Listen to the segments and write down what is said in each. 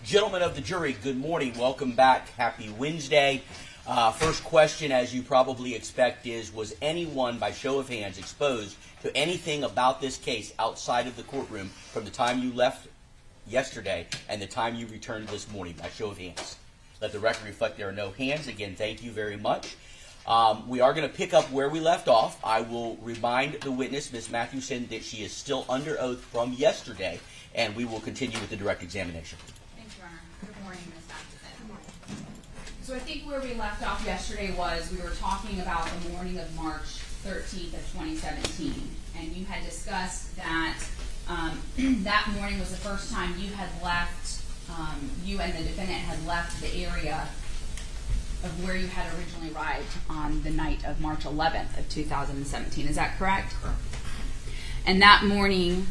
Gentlemen of the jury, good morning. Welcome back. Happy Wednesday. First question, as you probably expect, is, was anyone, by show of hands, exposed to anything about this case outside of the courtroom from the time you left yesterday and the time you returned this morning, by show of hands? Let the record reflect there are no hands. Again, thank you very much. We are going to pick up where we left off. I will remind the witness, Ms. Mathewson, that she is still under oath from yesterday, and we will continue with the direct examination. Thanks, Your Honor. Good morning, Ms. Mathewson. Good morning. So I think where we left off yesterday was we were talking about the morning of March 13th of 2017, and you had discussed that that morning was the first time you had left, you and the defendant had left the area of where you had originally arrived on the night of March 11th of 2017. Is that correct? Correct. And that morning,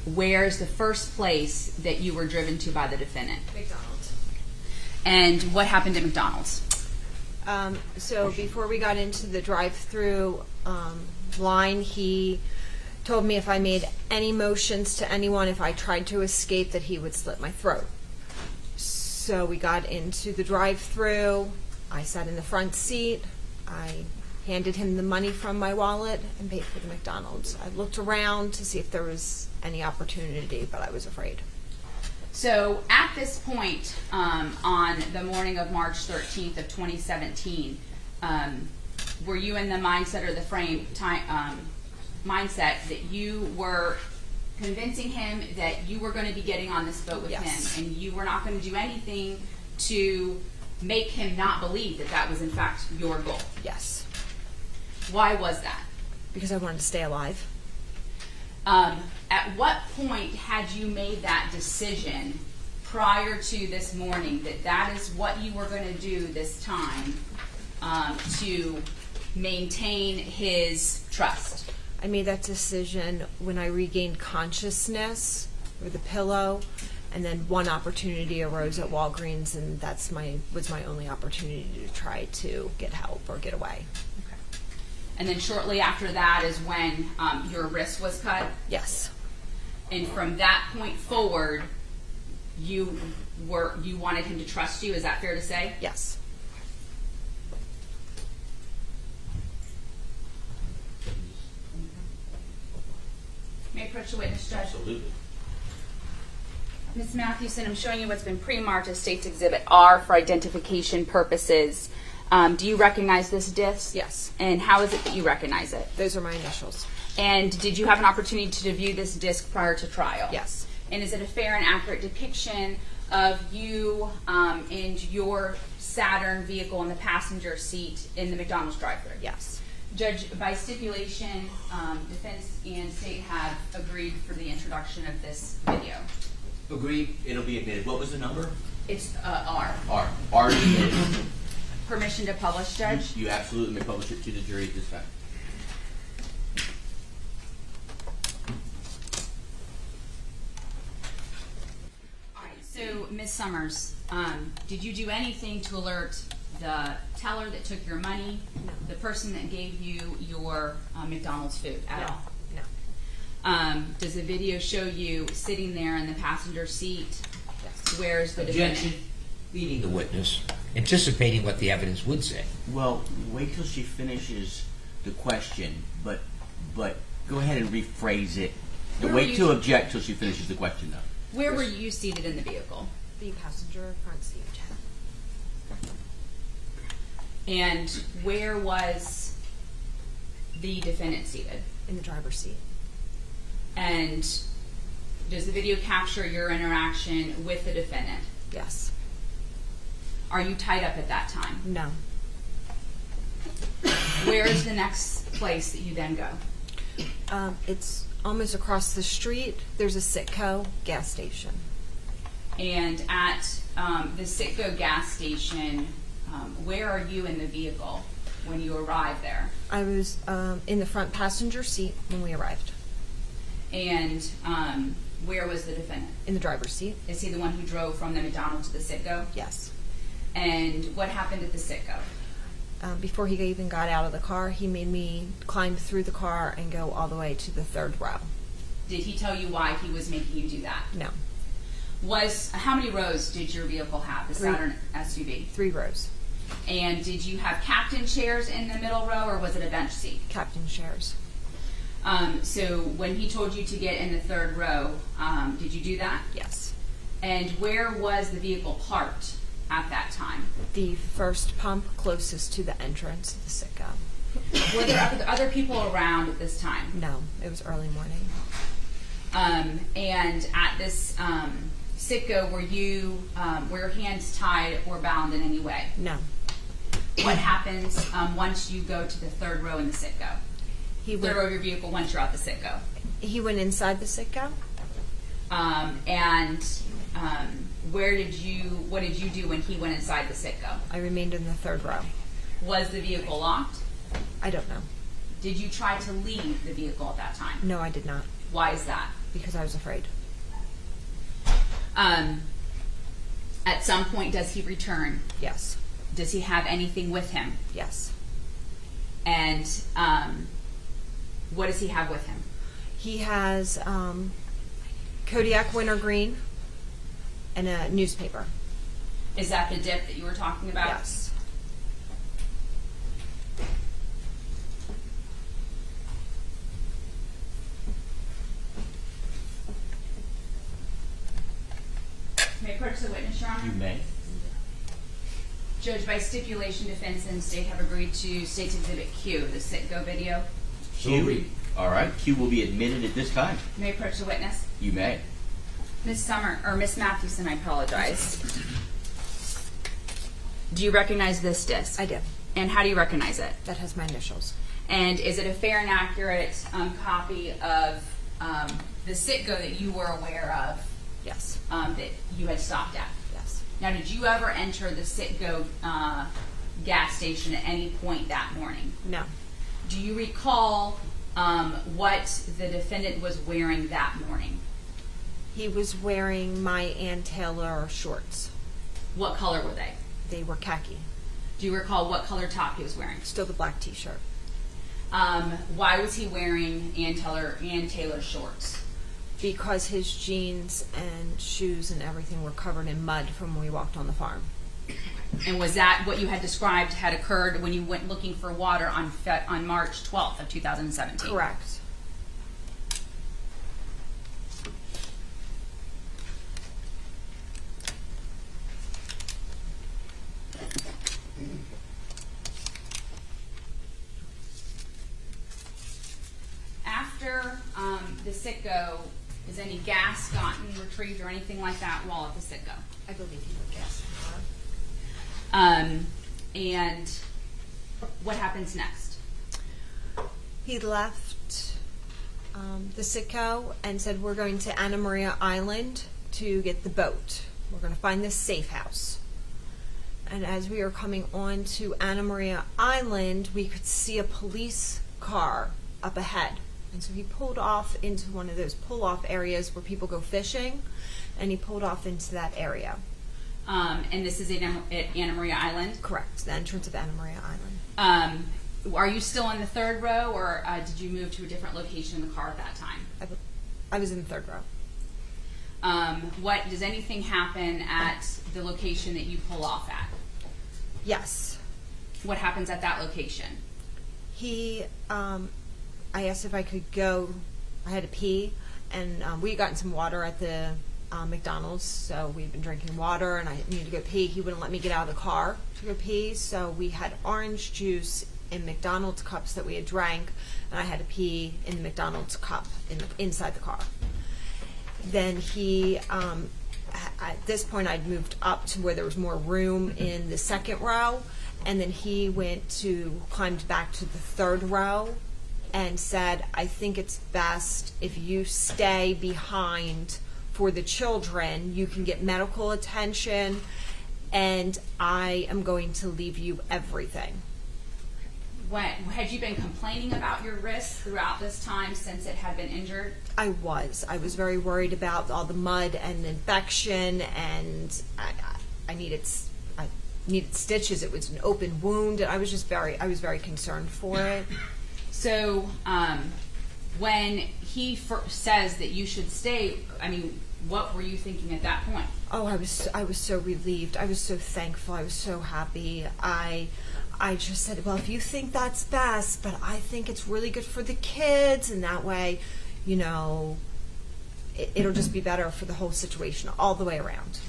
where's the first place that you were driven to by the defendant? McDonald's. And what happened at McDonald's? So before we got into the drive-through line, he told me if I made any motions to anyone, if I tried to escape, that he would slit my throat. So we got into the drive-through. I sat in the front seat. I handed him the money from my wallet and paid for the McDonald's. I looked around to see if there was any opportunity, but I was afraid. So at this point, on the morning of March 13th of 2017, were you in the mindset or the mindset that you were convincing him that you were going to be getting on this boat with Yes. him, and you were not going to do anything to make him not believe that that was in fact your goal? Yes, Why was that? because I wanted to stay alive. At what point had you made that decision prior to this morning that that is what you were going to do this time to maintain his trust? I made that decision when I regained consciousness with a pillow, and then one opportunity arose at Walgreens, and was my only opportunity to try to get help or get away. And then shortly after that is when your wrist was cut? Yes. And from that point forward, you wanted him to trust you, is that fair to say? Yes. May I approach the witness, Judge? Absolutely. Ms. Mathewson, I'm showing you what's been pre-marked as State's Exhibit R for identification purposes. Do you recognize this disc? Yes. And how is it that you recognize it? Those are my initials. And did you have an opportunity to view this disc prior to trial? Yes. And is it a fair and accurate depiction of you and your Saturn vehicle in the passenger seat in the McDonald's drive-thru? Yes. Judge, by stipulation, defense and state have agreed for the introduction of this video. Agreed. It'll be admitted. What was the number? It's R. R. R is admitted. Permission to publish, Judge? You absolutely may publish it to the jury at this time. All right, so Ms. Summers, did you do anything to alert the teller that took your money, No. the person that gave you your McDonald's food at all? No. Does the video show you sitting there in the passenger seat? Yes. Where's the Objection. defendant? Leading the witness, anticipating what the evidence would say. Well, wait till she finishes the question, but go ahead and rephrase it. Where Wait were to you- object till she finishes the question, though. Where were you seated in the vehicle? The passenger front seat. And where was the defendant seated? In the driver's seat. And does the video capture your interaction with the defendant? Yes. Are you tied up at that time? No. Where is the next place that you then go? It's almost across the street. There's a Citgo gas station. And at the Citgo gas station, where are you in the vehicle when you arrive there? I was in the front passenger seat when we arrived. And where was the defendant? In the driver's seat. Is he the one who drove from the McDonald's to the Citgo? Yes. And what happened at the Citgo? Before he even got out of the car, he made me climb through the car and go all the way to the third row. Did he tell you why he was making you do that? No. How many rows did your vehicle have, the 3. Saturn SUV? 3 rows. And did you have captain chairs in the middle row, or was it a bench seat? Captain chairs. So when he told you to get in the 3rd row, did you do that? Yes. And where was the vehicle parked at that time? The first pump closest to the entrance of the Citgo. Were there other people around at this time? No, it was early morning. And at this Citgo, were your hands tied or bound in any way? No. What happens once you go to the 3rd row in the Citgo? He 3rd went, row of your vehicle once you're out the Citgo. he went inside the Citgo. What did you do when he went inside the Citgo? I remained in the 3rd row. Was the vehicle locked? I don't know. Did you try to leave the vehicle at that time? No, I did not, Why is that? because I was afraid. At some point, does he return? Yes. Does he have anything with him? Yes. And what does he have with him? He has Kodiak wintergreen and a newspaper. Is that the dip that you were talking about? Yes. May I approach the witness, Your Honor? You may. Judge, by stipulation, defense and state have agreed to State's Exhibit Q, the Citgo video. Q. All right. Q will be admitted at this time. May I approach the witness? You may. Miss Mathewson, I apologize. Do you recognize this disc? I do. And how do you recognize it? That has my initials. And is it a fair and accurate copy of the Citgo that you were aware of Yes. that you had stopped at? Yes. Now, did you ever enter the Citgo gas station at any point that morning? No. Do you recall what the defendant was wearing that morning? He was wearing my Ann Taylor shorts. What color were they? They were khaki. Do you recall what color top he was wearing? Still the black t-shirt. Why was he wearing Ann Taylor shorts? Because his jeans and shoes and everything were covered in mud from when we walked on the farm. And was that what you had described had occurred when you went looking for water on March 12th of 2017? Correct. After the Citgo, is any gas gotten retrieved or anything like that while at the Citgo? I believe he put gas in the car. And what happens next? He left the Citgo and said, we're going to Anna Maria Island to get the boat. We're going to find this safe house. And as we were coming on to Anna Maria Island, we could see a police car up ahead. And so he pulled off into one of those pull-off areas where people go fishing, and he pulled off into that area. And this is at Anna Maria Island? Correct, the entrance of Anna Maria Island. Are you still in the 3rd row, or did you move to a different location in the car at that time? I was in the 3rd row. Does anything happen at the location that you pull off at? Yes. What happens at that location? I asked if I could go. I had to pee, and we had gotten some water at the McDonald's, so we'd been drinking water, and I needed to go pee. He wouldn't let me get out of the car to go pee, so we had orange juice in McDonald's cups that we had drank, and I had to pee in the McDonald's cup inside the car. Then he, at this point, I'd moved up to where there was more room in the 2nd row, and then he climbed back to the 3rd row and said, I think it's best if you stay behind for the children. You can get medical attention, and I am going to leave you everything. Had you been complaining about your wrists throughout this time since it had been injured? I was very worried about all the mud and infection, and I needed stitches. It was an open wound, and I was very concerned for it. So, when he says that you should stay, I mean, what were you thinking at that point? Oh, I was so relieved. I was so thankful. I was so happy. I just said, well, if you think that's best, but I think it's really good for the kids, and that way, you know, it'll just be better for the whole situation all the way around.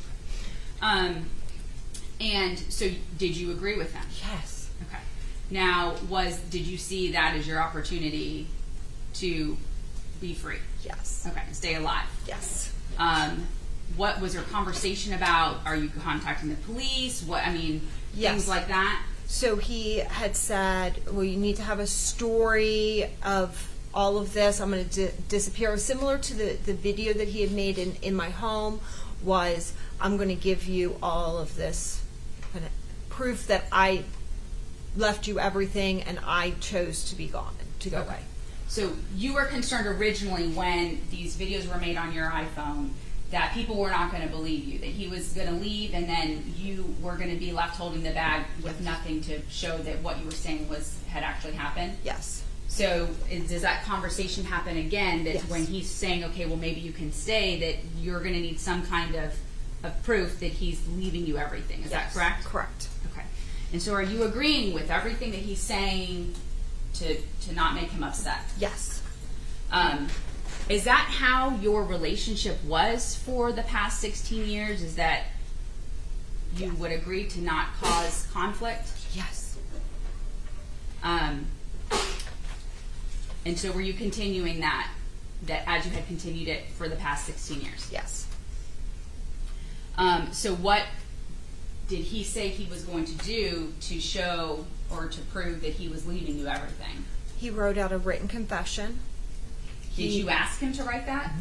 And so did you agree with him? Yes. Okay. Now, did you see that as your opportunity to be free? Yes. Okay, stay alive. Yes. What was your conversation about? Are you contacting the police? Things like that? So he had said, well, you need to have a story of all of this. I'm going to disappear. Similar to the video that he had made in my home was, I'm going to give you all of this kind of proof that I left you everything and I chose to be gone, to go away. So you were concerned originally when these videos were made on your iPhone that people were not going to believe you, that he was going to leave and then you were going to be left holding the bag with nothing to show that what you were saying had actually happened? Yes. So does that conversation happen again, that Yes. when he's saying, okay, well, maybe you can stay, that you're going to need some kind of proof that he's leaving you everything? Is that correct? Correct. Okay. And so are you agreeing with everything that he's saying to not make him upset? Yes. Is that how your relationship was for the past 16 years? Is that you would agree to not cause conflict? Yes. And so were you continuing that as you had continued it for the past 16 years? Yes. So what did he say he was going to do to show or to prove that he was leaving you everything? He wrote out a written confession. Did you ask him to write that?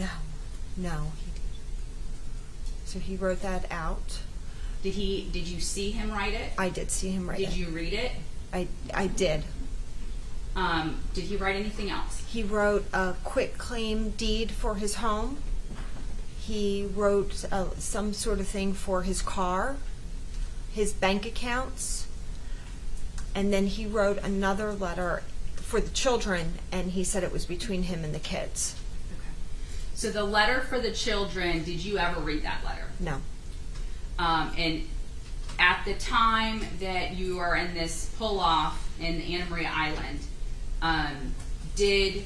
No, he didn't. So he wrote that out. Did you see him write it? I did see him write it. Did you read it? I did. Did he write anything else? He wrote a quit claim deed for his home. He wrote some sort of thing for his car, his bank accounts, and then he wrote another letter for the children, and he said it was between him and the kids. Okay. So the letter for the children, did you ever read that letter? No. And at the time that you are in this pull-off in Anna Maria Island, did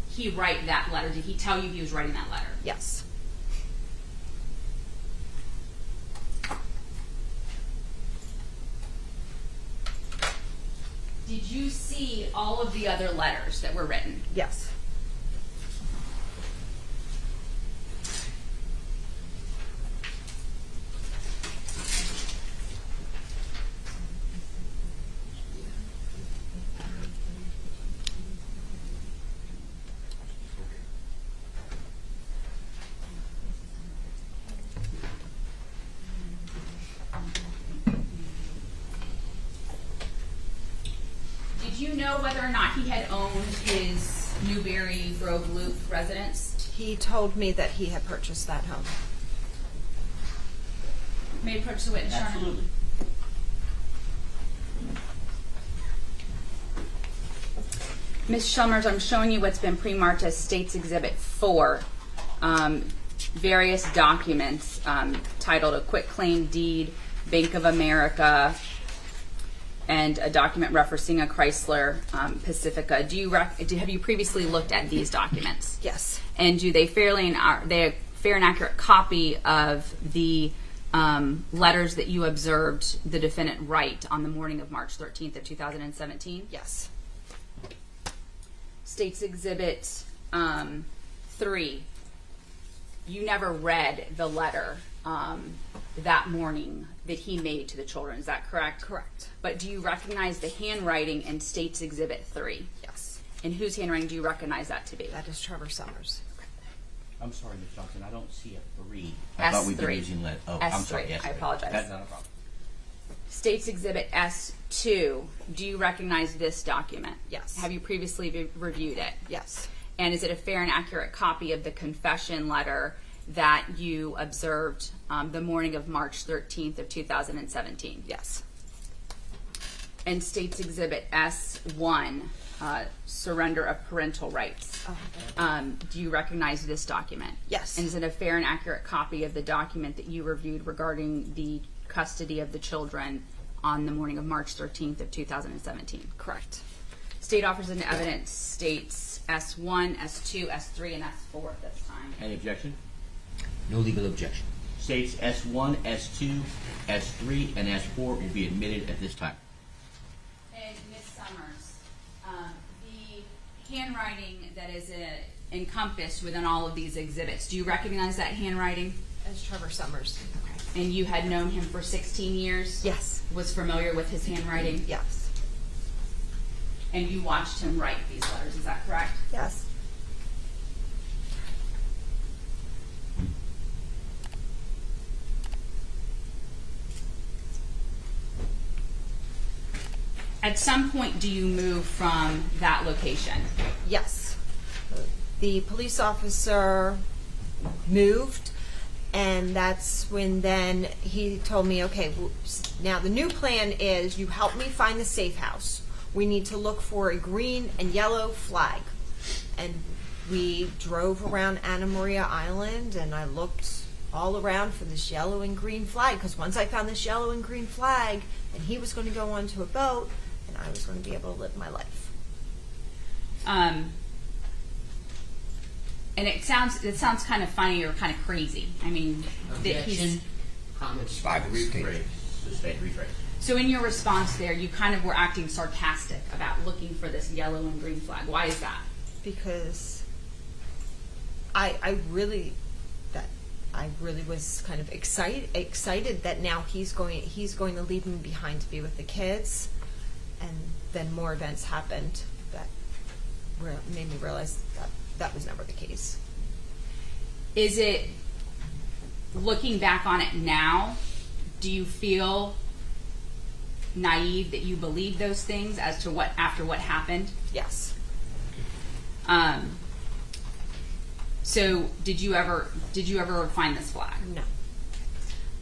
he write that letter? Did he tell you he was writing that letter? Yes. Did you see all of the other letters that were written? Yes. Did you know whether or not he had owned his Newberry Grove Loop residence? He told me that he had purchased that home. May I approach the witness, Sherman? Absolutely. Ms. Summers, I'm showing you what's been pre-marked as States Exhibit 4. Various documents titled a quitclaim deed, Bank of America, and a document referencing a Chrysler Pacifica. Have you previously looked at these documents? Yes. And do they fair and accurate copy of the letters that you observed the defendant write on the morning of March 13th of 2017? Yes. States Exhibit 3. You never read the letter that morning that he made to the children, is that correct? Correct. But do you recognize the handwriting in States Exhibit 3? Yes. And whose handwriting do you recognize that to be? That is Trevor Summers. I'm sorry, Ms. Johnson, I don't see a 3. S3. I thought we'd been using that. Oh, I'm S3. sorry. Yes, I apologize. That's not a problem. States Exhibit S2. Do you recognize this document? Yes. Have you previously reviewed it? Yes. And is it a fair and accurate copy of the confession letter that you observed the morning of March 13th of 2017? Yes. And States Exhibit S1. surrender of parental rights. Do you recognize this document? Yes. And is it a fair and accurate copy of the document that you reviewed regarding the custody of the children on the morning of March 13th of 2017? Correct. State offers in evidence states S1, S2, S3, and S4 at this time. Any objection? No legal objection. States S1, S2, S3, and S4 will be admitted at this time. And Ms. Summers, the handwriting that is encompassed within all of these exhibits, do you recognize that handwriting? As Trevor Summers. Okay. And you had known him for 16 years? Yes. Was familiar with his handwriting? Yes. And you watched him write these letters, is that correct? Yes. At some point, do you move from that location? Yes. The police officer moved, and that's when then he told me, okay, now the new plan is you help me find the safe house. We need to look for a green and yellow flag. And we drove around Anna Maria Island, and I looked all around for this yellow and green flag, because once I found this yellow and green flag, then he was going to go onto a boat, and I was going to be able to live my life. And it sounds kind of funny or kind of crazy. I mean, that he's, Comments 5 and 6. Sustained rephrase. so in your response there, you kind of were acting sarcastic about looking for this yellow and green flag. Why is that? Because I really was kind of excited that now he's going to leave me behind to be with the kids, and then more events happened that made me realize that was never the case. Is it, looking back on it now, do you feel naive that you believe those things as to after what happened? Yes. So did you ever find this flag?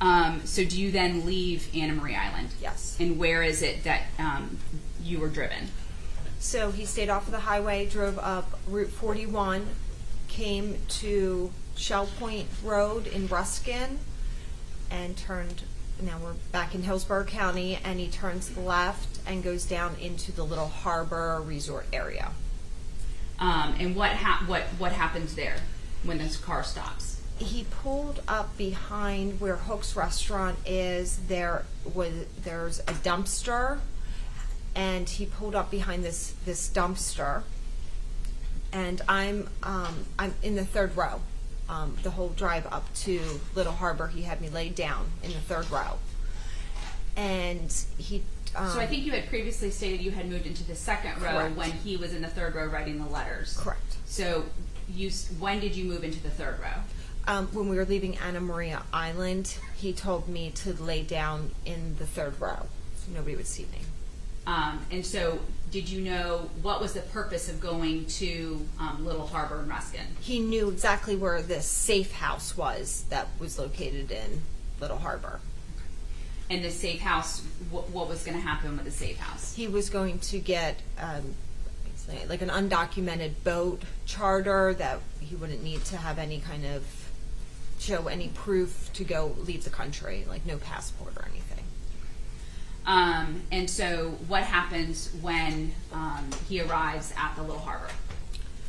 No. So do you then leave Anna Maria Island? Yes. And where is it that you were driven? So he stayed off of the highway, drove up Route 41, came to Shell Point Road in Ruskin, and turned. Now we're back in Hillsborough County, and he turns left and goes down into the Little Harbor Resort area. And what happens there when this car stops? He pulled up behind where Hook's Restaurant is. There's a dumpster, and he pulled up behind this dumpster. And I'm in the third row. The whole drive up to Little Harbor, he had me laid down in the third row. And he. So I think you had previously stated you had moved into the second row Correct. when he was in the third row writing the letters. Correct. So when did you move into the third row? When we were leaving Anna Maria Island, he told me to lay down in the third row so nobody would see me. And so did you know what was the purpose of going to Little Harbor and Ruskin? He knew exactly where this safe house was that was located in Little Harbor. And the safe house, what was going to happen with the safe house? He was going to get like an undocumented boat charter that he wouldn't need to have any kind of show any proof to go leave the country, like no passport or anything. And so what happens when he arrives at the Little Harbor,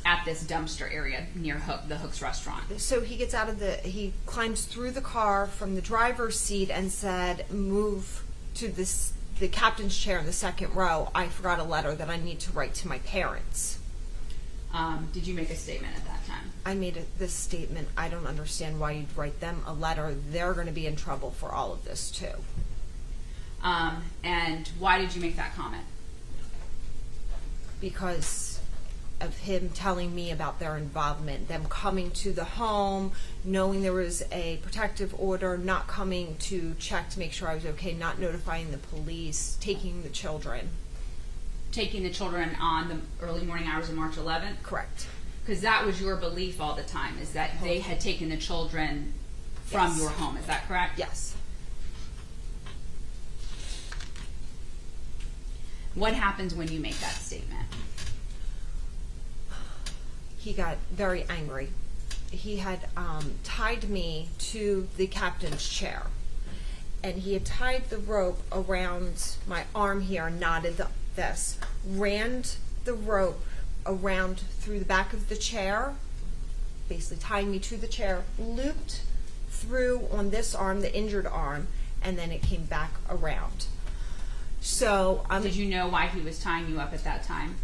at this dumpster area near the Hook's Restaurant? So he gets out of he climbs through the car from the driver's seat and said, move to the captain's chair in the second row. I forgot a letter that I need to write to my parents. Did you make a statement at that time? I made this statement. I don't understand why you'd write them a letter. They're going to be in trouble for all of this too. And why did you make that comment? Because of him telling me about their involvement, them coming to the home, knowing there was a protective order, not coming to check to make sure I was okay, not notifying the police, taking the children. Taking the children on the early morning hours of March 11th? Correct. Because that was your belief all the time, is that they had taken the children from Yes. your home. Is that correct? Yes. What happens when you make that statement? he got very angry. He had tied me to the captain's chair, and he had tied the rope around my arm here, knotted this, ran the rope around through the back of the chair, basically tying me to the chair, looped through on this arm, the injured arm, and then it came back around. So Did you know why he was tying you up at that time?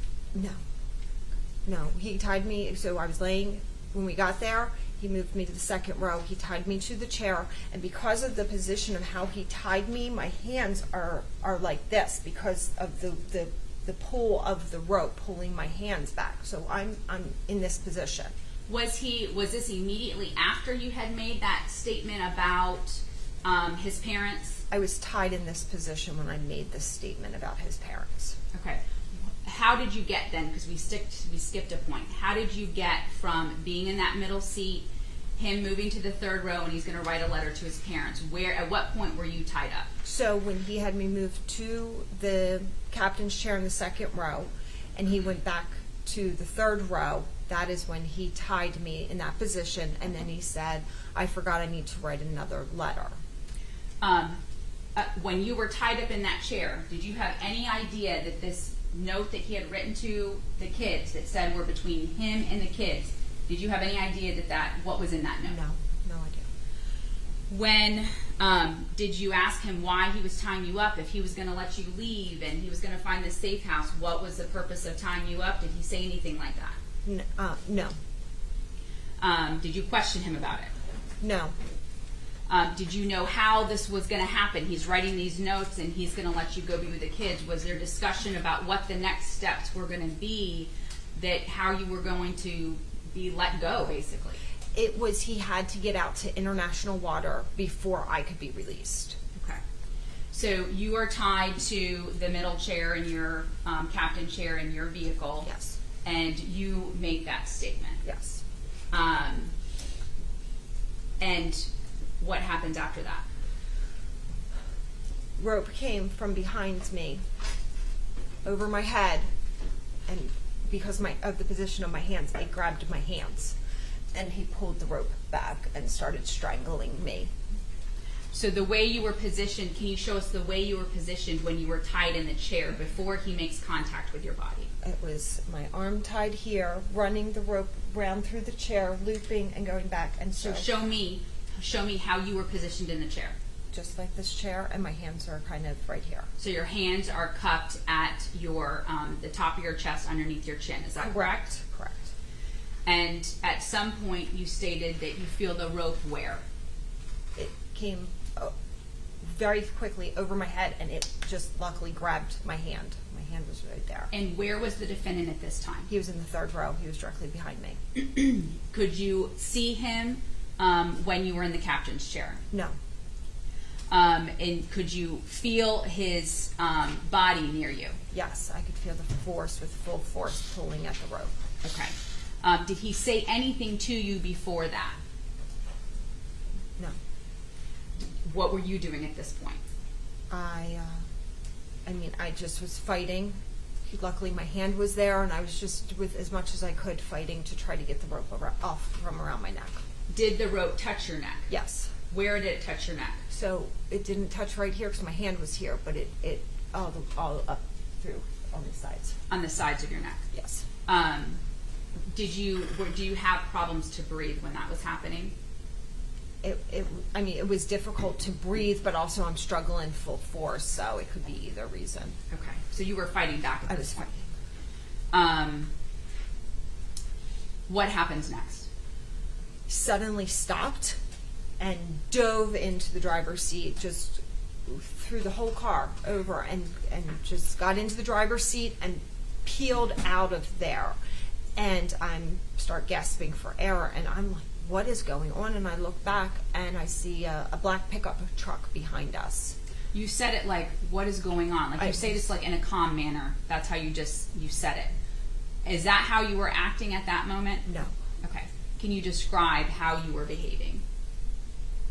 No, he tied me, so I was laying, when we got there, he moved me to the second row, he tied me to the chair, and because of the position of how he tied me, my hands are like this because of the pull of the rope pulling my hands back. So I'm in this position. Was this immediately after you had made that statement about his parents? I was tied in this position when I made this statement about his parents. Okay. How did you get then, because we skipped a point, how did you get from being in that middle seat, him moving to the third row, and he's going to write a letter to his parents? At what point were you tied up? So when he had me moved to the captain's chair in the second row, and he went back to the third row, that is when he tied me in that position, and then he said, I forgot I need to write another letter. When you were tied up in that chair, did you have any idea that this note that he had written to the kids that said we're between him and the kids, did you have any idea what was in that note? No idea. When did you ask him why he was tying you up, if he was going to let you leave and he was going to find the safe house? What was the purpose of tying you up? Did he say anything like that? No. Did you question him about it? No. Did you know how this was going to happen? He's writing these notes and he's going to let you go be with the kids. Was there discussion about what the next steps were going to be, that how you were going to be let go, basically? It was he had to get out to international water before I could be released. Okay. So you are tied to the middle chair in your captain chair in your vehicle. Yes. And you make that statement. Yes. And what happens after that? Rope came from behind me over my head, and because of the position of my hands, it grabbed my hands, and he pulled the rope back and started strangling me. So the way you were positioned, can you show us the way you were positioned when you were tied in the chair before he makes contact with your body? It was my arm tied here, running the rope round through the chair, looping and going back, and So show me how you were positioned in the chair. just like this chair, and my hands are kind of right here. So your hands are cupped at your the top of your chest underneath your chin. Is that correct? Correct. And at some point you stated that you feel the rope where? It came very quickly over my head, and it just luckily grabbed my hand. My hand was right there. And where was the defendant at this time? He was in the third row. He was directly behind me. Could you see him when you were in the captain's chair? No. And could you feel his body near you? Yes, I could feel the force, with full force, pulling at the rope. Okay. Did he say anything to you before that? No. What were you doing at this point? I just was fighting. Luckily, my hand was there, and I was just, with as much as I could, fighting to try to get the rope off from around my neck. Did the rope touch your neck? Yes. Where did it touch your neck? So it didn't touch right here because my hand was here, but it all up through on the sides. On the sides of your neck. Yes. Do you have problems to breathe when that was happening? It was difficult to breathe, but also I'm struggling full force, so it could be either reason. Okay. So you were fighting back at I this was point. fighting. What happens next? Suddenly stopped and dove into the driver's seat, just threw the whole car over and just got into the driver's seat and peeled out of there. And I start gasping for air, and I'm like, what is going on? And I look back and I see a black pickup truck behind us. You said it like, what is going on? Like you say this like in a calm manner. That's how you said it. Is that how you were acting at that moment? No. Okay. Can you describe how you were behaving?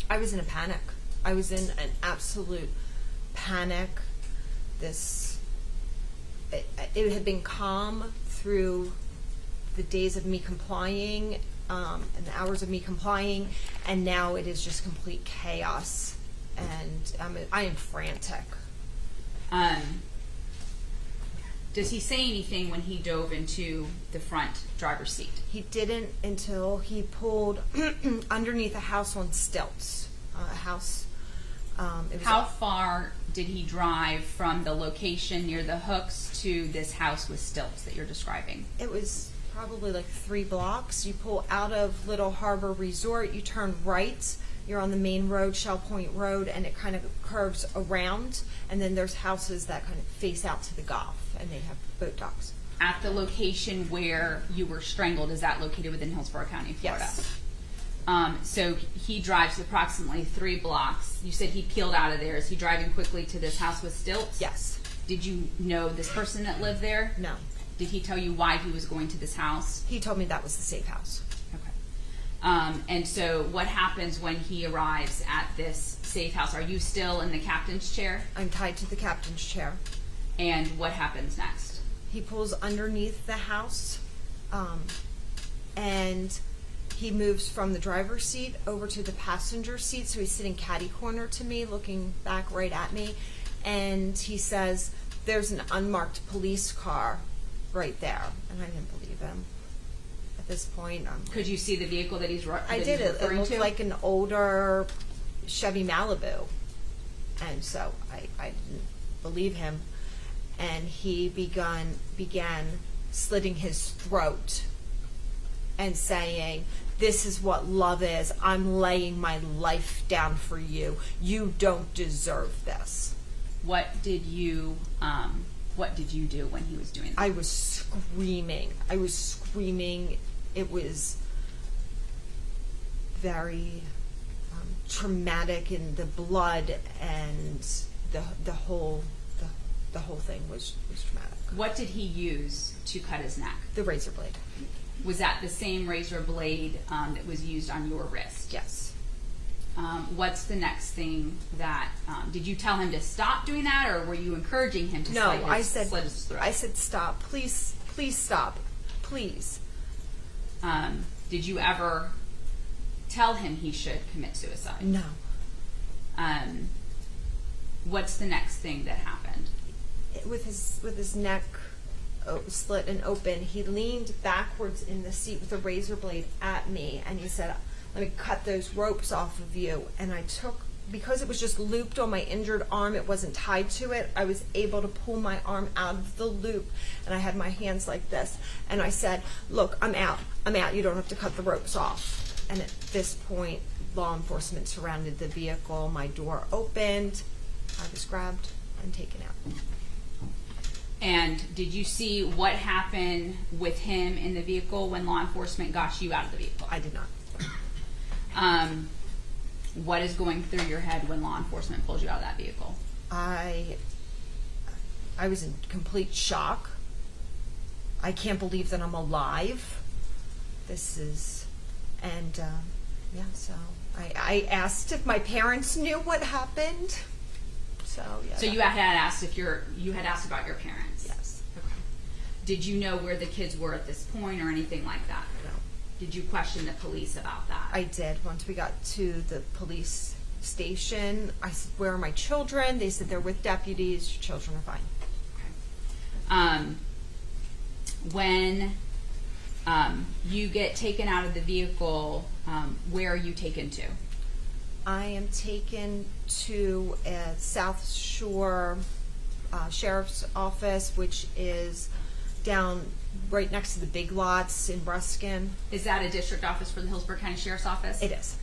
I was in a panic. I was in an absolute panic. It had been calm through the days of me complying and the hours of me complying, and now it is just complete chaos, and I am frantic. Does he say anything when he dove into the front driver's seat? He didn't until he pulled underneath a house on stilts. A house. It was How far did he drive from the location near the hooks to this house with stilts that you're describing? It was probably like 3 blocks. You pull out of Little Harbor Resort, you turn right, you're on the main road, Shell Point Road, and it kind of curves around, and then there's houses that kind of face out to the Gulf, and they have boat docks. At the location where you were strangled, is that located within Hillsborough County, Florida? Yes. So he drives approximately 3 blocks. You said he peeled out of there. Is he driving quickly to this house with stilts? Yes. Did you know this person that lived there? No. Did he tell you why he was going to this house? He told me that was the safe house. Okay. And so what happens when he arrives at this safe house? Are you still in the captain's chair? I'm tied to the captain's chair. And what happens next? He pulls underneath the house, and he moves from the driver's seat over to the passenger seat, so he's sitting catty corner to me, looking back right at me, and he says, "There's an unmarked police car right there," and I didn't believe him. At this point, Could you see the vehicle that he's I did. It referring looked to? like an older Chevy Malibu, and so I didn't believe him. And he began slitting his throat and saying, "This is what love is. I'm laying my life down for you. You don't deserve this." What did you do when he was doing that? I was screaming. It was very traumatic, and the blood and the whole thing was traumatic. What did he use to cut his neck? The razor blade. Was that the same razor blade that was used on your wrist? Yes. What's the next thing that, did you tell him to stop doing that, or were you encouraging him to No, slit his throat? I said, "Stop. Please stop. Please." Did you ever tell him he should commit suicide? No. What's the next thing that happened? With his neck slit and open, he leaned backwards in the seat with a razor blade at me, and he said, "Let me cut those ropes off of you." And I took, because it was just looped on my injured arm, it wasn't tied to it, I was able to pull my arm out of the loop, and I had my hands like this, and I said, "Look, I'm out, you don't have to cut the ropes off." And at this point, law enforcement surrounded the vehicle, my door opened, I was grabbed and taken out. And did you see what happened with him in the vehicle when law enforcement got you out of the vehicle? I did not. What is going through your head when law enforcement pulls you out of that vehicle? I was in complete shock. I can't believe that I'm alive. So I asked if my parents knew what happened. So yeah. So you had asked about your parents. Yes. Okay. Did you know where the kids were at this point or anything like that? No. Did you question the police about that? I did. Once we got to the police station, I said, "Where are my children?" They said, "They're with deputies. Your children are fine." When you get taken out of the vehicle, where are you taken to? I am taken to a South Shore Sheriff's Office, which is down right next to the Big Lots in Bruskin. Is that a district office for the Hillsborough County Sheriff's Office? It is.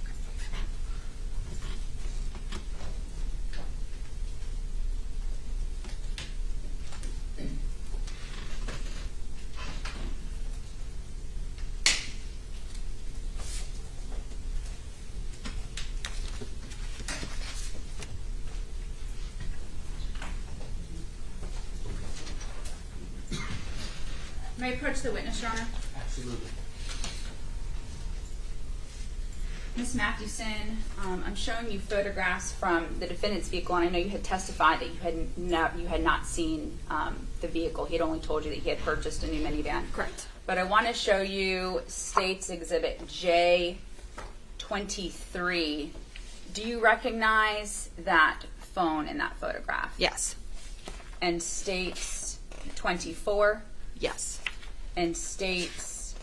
May I approach the witness, Your Honor? Absolutely. Ms. Mathewson, I'm showing you photographs from the defendant's vehicle, and I know you had testified that you had not seen the vehicle. He had only told you that he had purchased a new minivan. Correct. but I want to show you State's Exhibit J23. Do you recognize that phone in that photograph? Yes. And State's 24? Yes. And State's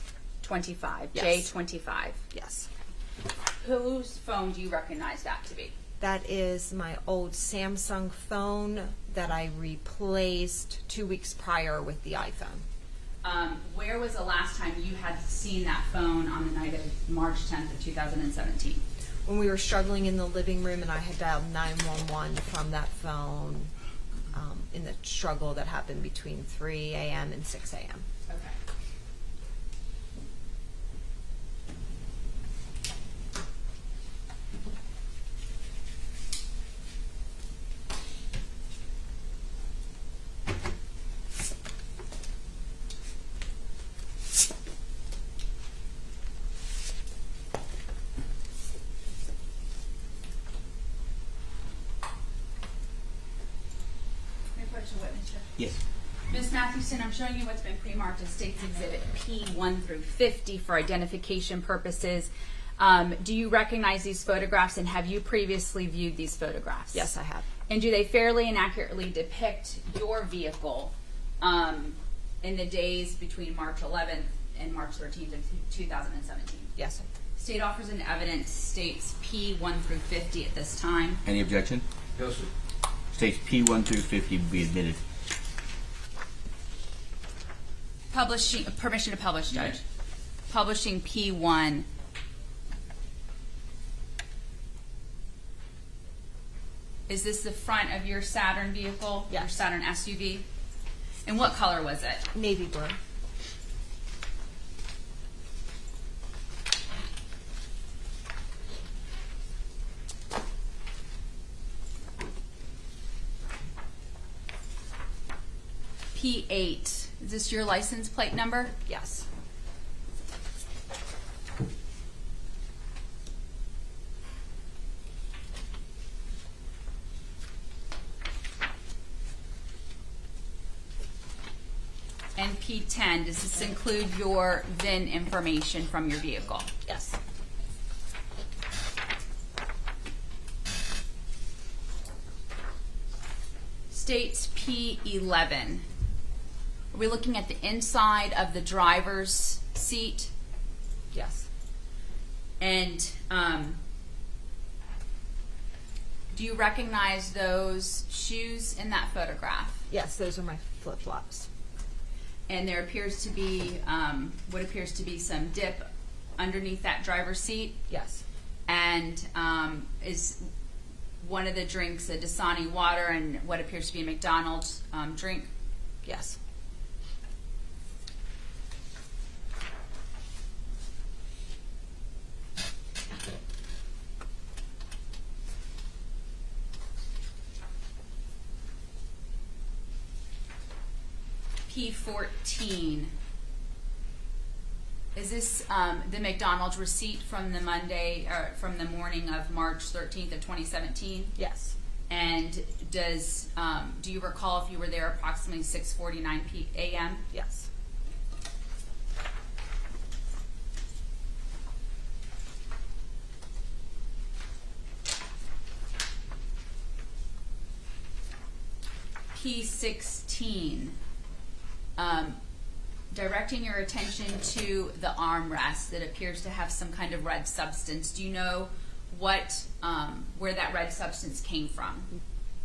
25, Yes. J25. Yes. Whose phone do you recognize that to be? That is my old Samsung phone that I replaced 2 weeks prior with the iPhone. Where was the last time you had seen that phone on the night of March 10th of 2017? When we were struggling in the living room and I had dialed 911 from that phone in the struggle that happened between 3 a.m. and 6 a.m. Okay. Yes. Ms. Mathewson, I'm showing you what's been pre-marked as State's Exhibit P1 through 50 for identification purposes. Do you recognize these photographs, and have you previously viewed these photographs? Yes, I have. And do they fairly and accurately depict your vehicle in the days between March 11th and March 13th of 2017? Yes. State offers in evidence States P1 through 50 at this time. Any objection? No, sir. States P1 through 50 be admitted. Publishing permission to publish, Judge. Yes. Publishing P1. Is this the front of your Saturn vehicle? Your Yes. Saturn SUV? And what color was it? Navy blue. P8. Is this your license plate number? Yes. And P10. Does this include your VIN information from your vehicle? Yes. States P11. Are we looking at the inside of the driver's seat? Yes. And do you recognize those shoes in that photograph? Yes, those are my flip-flops. And there appears to be what appears to be some dip underneath that driver's seat. Yes. And is one of the drinks a Dasani water and what appears to be a McDonald's drink? Yes. P14. Is this the McDonald's receipt from the Monday or from the morning of March 13th of 2017? Yes. And does do you recall if you were there approximately 6:49 a.m.? Yes. P16. Directing your attention to the armrest that appears to have some kind of red substance. Do you know what where that red substance came from?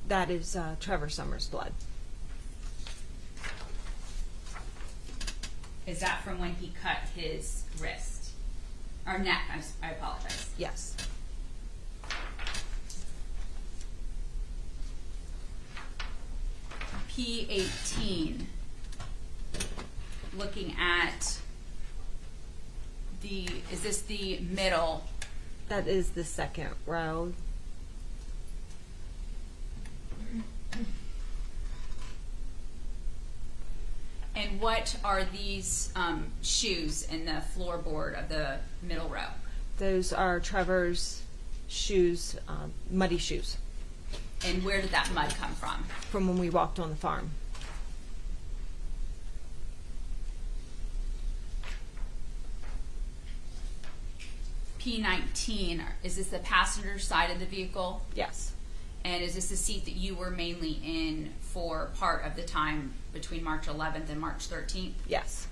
That is Trevor Summers' blood. Is that from when he cut his wrist or neck? I apologize. Yes. P18. Looking at the, is this the middle? That is the second row. And what are these shoes in the floorboard of the middle row? Those are Trevor's shoes, muddy shoes, And where did that mud come from? from when we walked on the farm. P19, is this the passenger side of the vehicle? Yes. And is this the seat that you were mainly in for part of the time between March 11th and March 13th? Yes.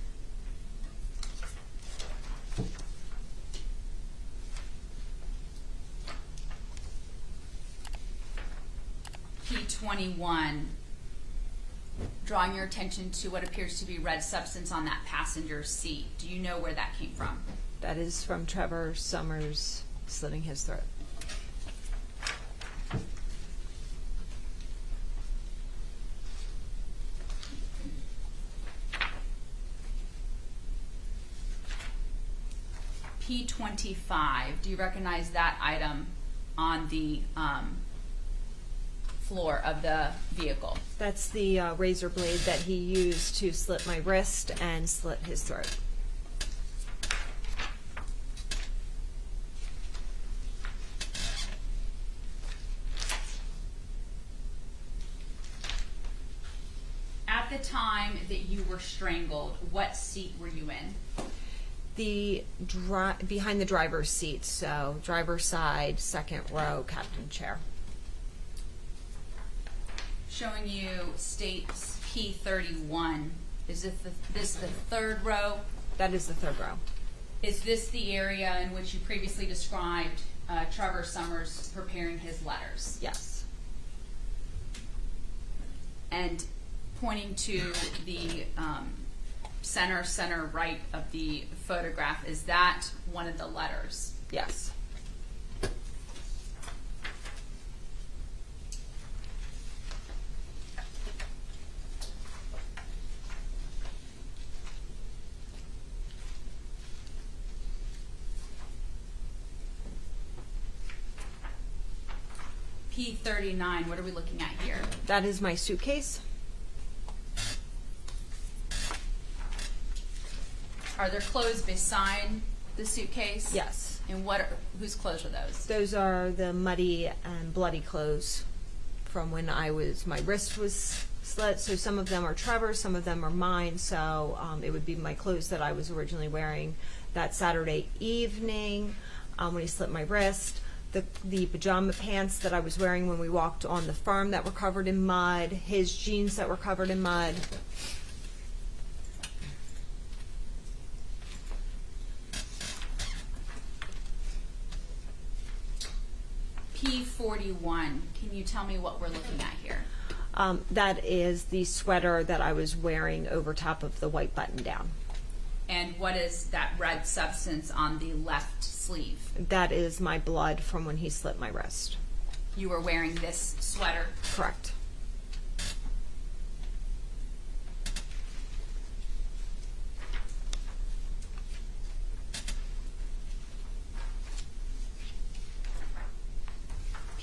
P21, drawing your attention to what appears to be red substance on that passenger seat. Do you know where that came from? That is from Trevor Summers slitting his throat. P25, do you recognize that item on the floor of the vehicle? That's the razor blade that he used to slit my wrist and slit his throat. At the time that you were strangled, what seat were you in? The behind the driver's seat, so driver's side, second row, captain chair. Showing you states P31. Is this the third row? That is the third row. Is this the area in which you previously described Trevor Summers preparing his letters? Yes. And pointing to the center right of the photograph, is that one of the letters? Yes. P39, what are we looking at here? That is my suitcase. Are there clothes beside the suitcase? Yes. And whose clothes are those? Those are the muddy and bloody clothes from when my wrist was slit. So some of them are Trevor's, some of them are mine. So it would be my clothes that I was originally that Saturday evening when he slit my wrist. The pajama pants that I was wearing when we walked on the farm that were covered in mud. His jeans that were covered in mud. P41, can you tell me what we're looking at here? That is the sweater that I was wearing over top of the white button down. And what is that red substance on the left sleeve? That is my blood from when he slit my wrist. You were wearing this sweater? Correct.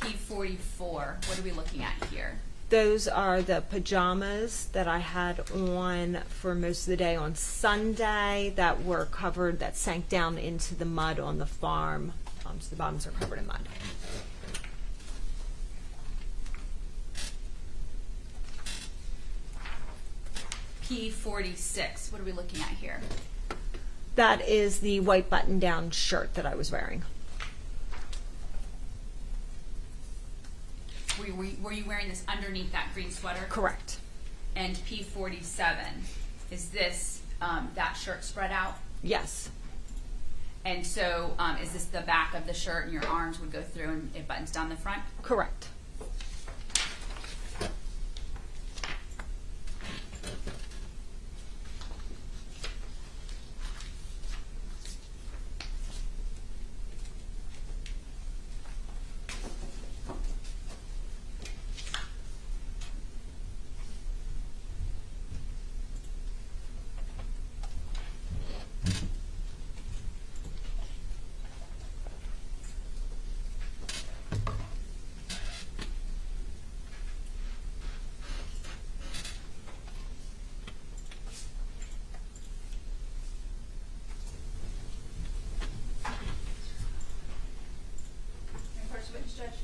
P44, what are we looking at here? Those are the pajamas that I had on for most of the day on Sunday that were covered, that sank down into the mud on the farm. So the bottoms are covered in mud. P46, what are we looking at here? That is the white button-down shirt that I was wearing. Were you wearing this underneath that green sweater? Correct. And P47, is this that shirt spread out? Yes. And so is this the back of the shirt and your arms would go through and it buttons down the front? Correct.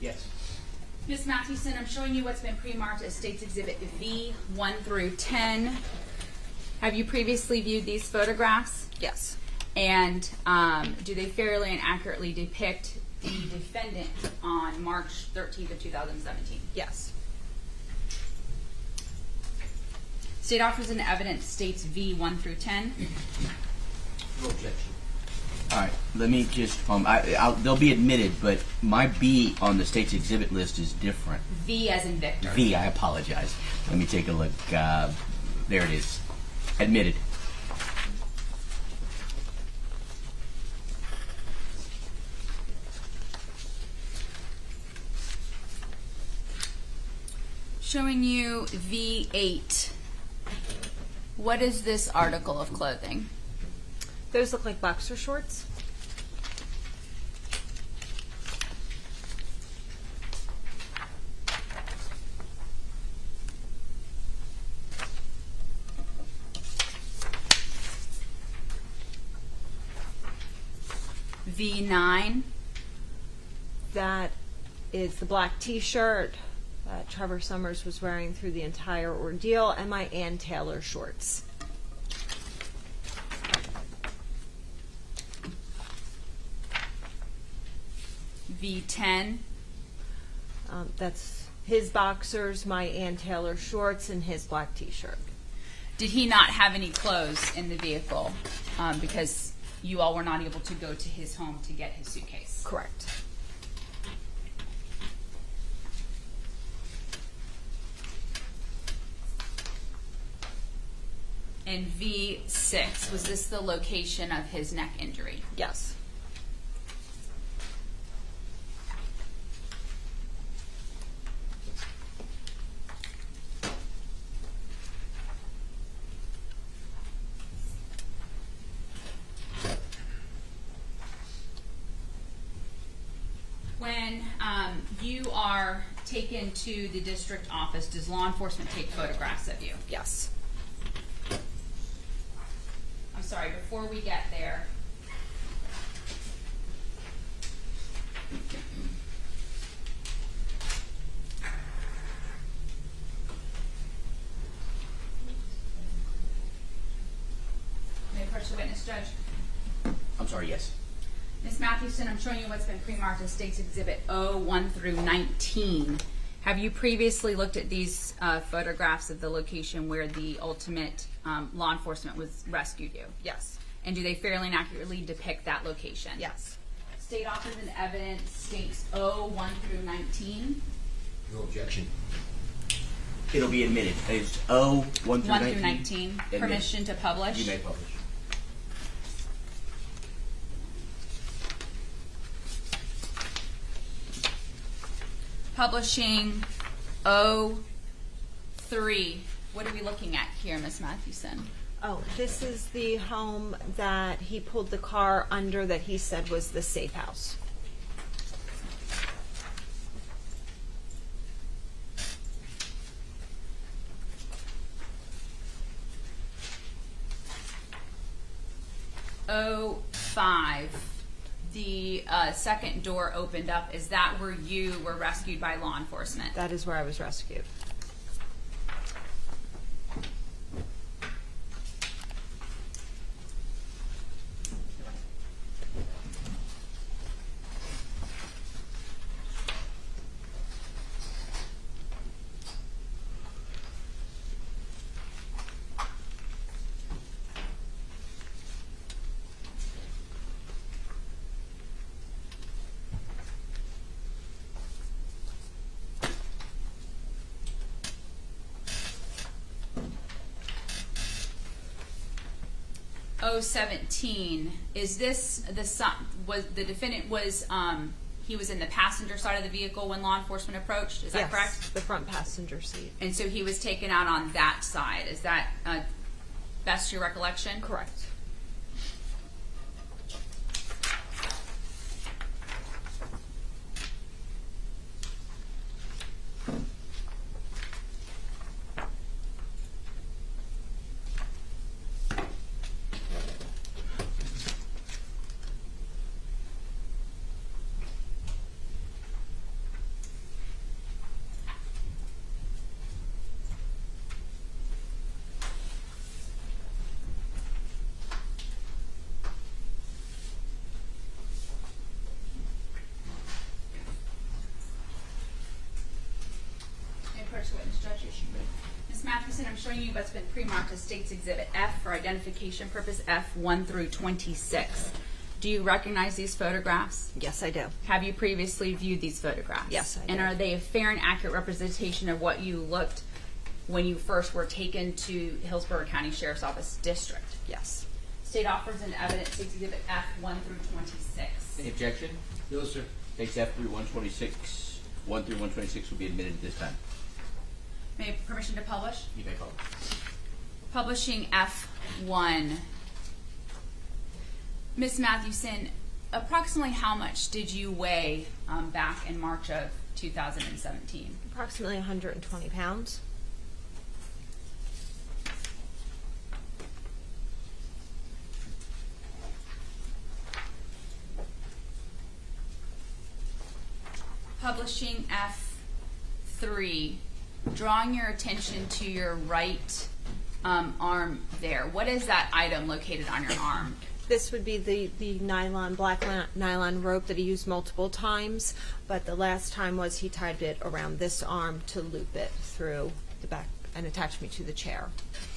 Yes. Ms. Mathewson, I'm showing you what's been pre-marked as State's Exhibit V, 1 through 10. Have you previously viewed these photographs? Yes. And do they fairly and accurately depict the defendant on March 13th of 2017? Yes. State offers in evidence states V 1 through 10. No objection. All right, let me just, they'll be admitted, but my B on the state's exhibit list is different. V as in Victor. V, I apologize. Let me take a look. There it is. Admitted. Showing you V8. What is this article of clothing? Those look like boxer shorts. V9. That is the black t-shirt that Trevor Summers was wearing through the entire ordeal, and my Ann Taylor shorts. V10. That's his boxers, my Ann Taylor shorts, and his black t-shirt. Did he not have any clothes in the vehicle because you all were not able to go to his home to get his suitcase? Correct. And V6, was this the location of his neck injury? Yes. When you are taken to the district office, does law enforcement take photographs of you? Yes. I'm sorry, before we get there. May I approach the witness, Judge? I'm sorry, yes. Ms. Mathewson, I'm showing you what's been pre-marked as State's Exhibit O1 through 19. Have you previously looked at these photographs of the location where the ultimate law enforcement was rescued you? Yes. And do they fairly and accurately depict that location? Yes. State offers in evidence states O1 through 19. No objection. It'll be admitted. It's O 1 through 1 19. through 19. Admitted. Permission to publish. You may publish. Publishing O3. What are we looking at here, Ms. Mathewson? Oh, this is the home that he pulled the car under that he said was the safe house. O5. The second door opened up. Is that where you were rescued by law enforcement? That is where I was rescued. O17. Is this the son? Was the defendant was he was in the passenger side of the vehicle when law enforcement approached? Is that Yes, correct? the front passenger seat. And so he was taken out on that side. Is that best your recollection? Correct. questions, Judge? Ms. Mathewson, I'm showing you what's been pre-marked as State's Exhibit F for identification purpose, F1 through 26. Do you recognize these photographs? Yes, I do. Have you previously viewed these photographs? Yes, I And did. are they a fair and accurate representation of what you looked when you first were taken to Hillsborough County Sheriff's Office District? Yes. State offers and evidence, State's Exhibit F1 through 26. Any objection? No, sir. Takes F through 126. 1 through 126 will be admitted at this time. May I have permission to publish? You may call. Publishing F1. Ms. Mathewson, approximately how much did you weigh back in March of 2017? Approximately 120 pounds. Publishing F3. Drawing your attention to your right arm there. What is that item located on your arm? This would be the black nylon rope that he used multiple times, but the last time was he tied it around this arm to loop it through the back and attach me to the chair.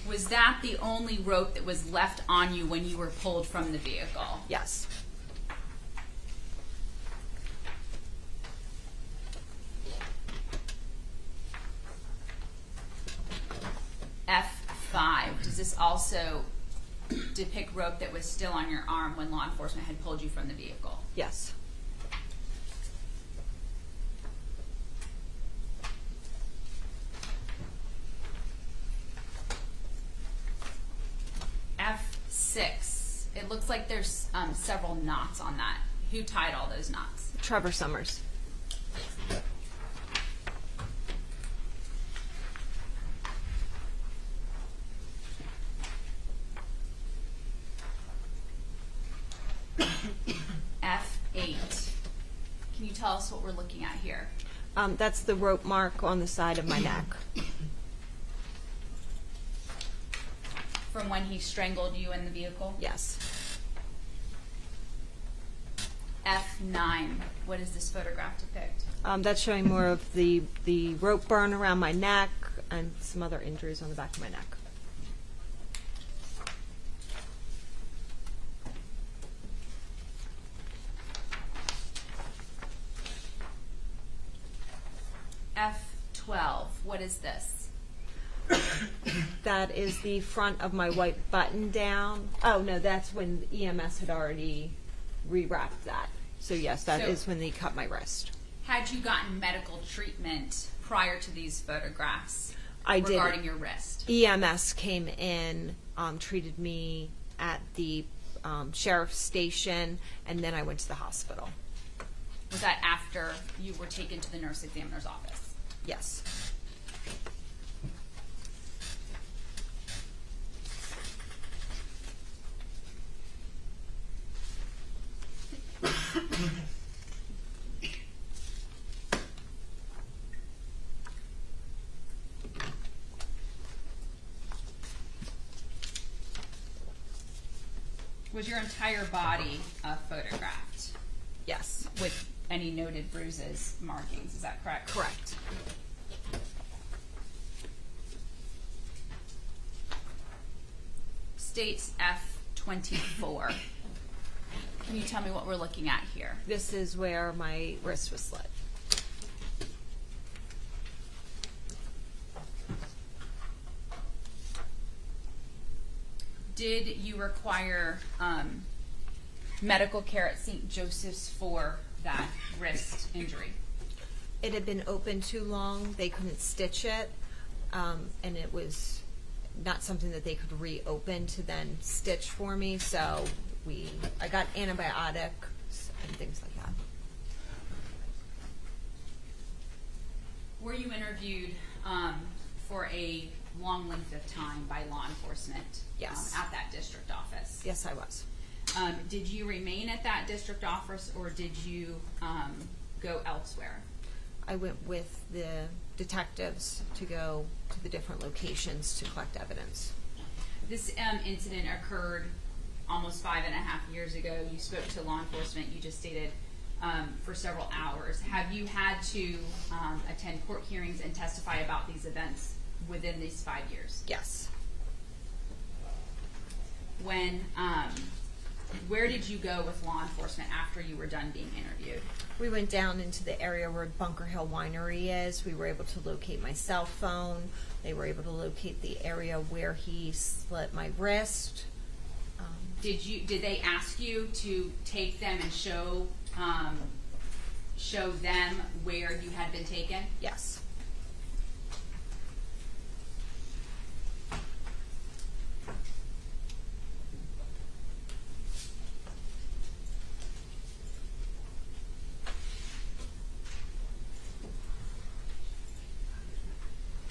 Was that the only rope that was left on you when you were pulled from the vehicle? Yes. F5. Does this also depict rope that was still on your arm when law enforcement had pulled you from the vehicle? Yes. F6. It looks like there's several knots on that. Who tied all those knots? Trevor Summers. F8. Can you tell us what we're looking at here? That's the rope mark on the side of my neck. From when he strangled you in the vehicle? Yes. F9. What does this photograph depict? That's showing more of the rope burn around my neck and some other injuries on the back of my neck. F12. What is this? That is the front of my white button down. Oh, no, that's when EMS had already rewrapped that. So, yes, that is So- when they cut my wrist. Had you gotten medical treatment prior to these photographs I did. regarding your wrist? EMS came in, treated me at the sheriff's station, and then I went to the hospital. Was that after you were taken to the nurse examiner's office? Yes. Was your entire body photographed Yes. with any noted bruises, markings? Is that correct? Correct. States F24. Can you tell me what we're looking at here? This is where my wrist was slit. Did you require medical care at St. Joseph's for that wrist injury? It had been open too long. They couldn't stitch it, and it was not something that they could reopen to then stitch for me. So I got antibiotics and things like that. Were you interviewed for a long length of time by law enforcement? Yes. At that district office? Yes, I was. Did you remain at that district office, or did you go elsewhere? I went with the detectives to go to the different locations to collect evidence. This incident occurred almost 5.5 years ago. You spoke to law enforcement. You just stated for several hours. Have you had to attend court hearings and testify about these events within these 5 years? Yes. When, where did you go with law enforcement after you were done being interviewed? We went down into the area where Bunker Hill Winery is. We were able to locate my cell phone. They were able to locate the area where he slit my wrist. Did they ask you to take them and show them where you had been taken? Yes.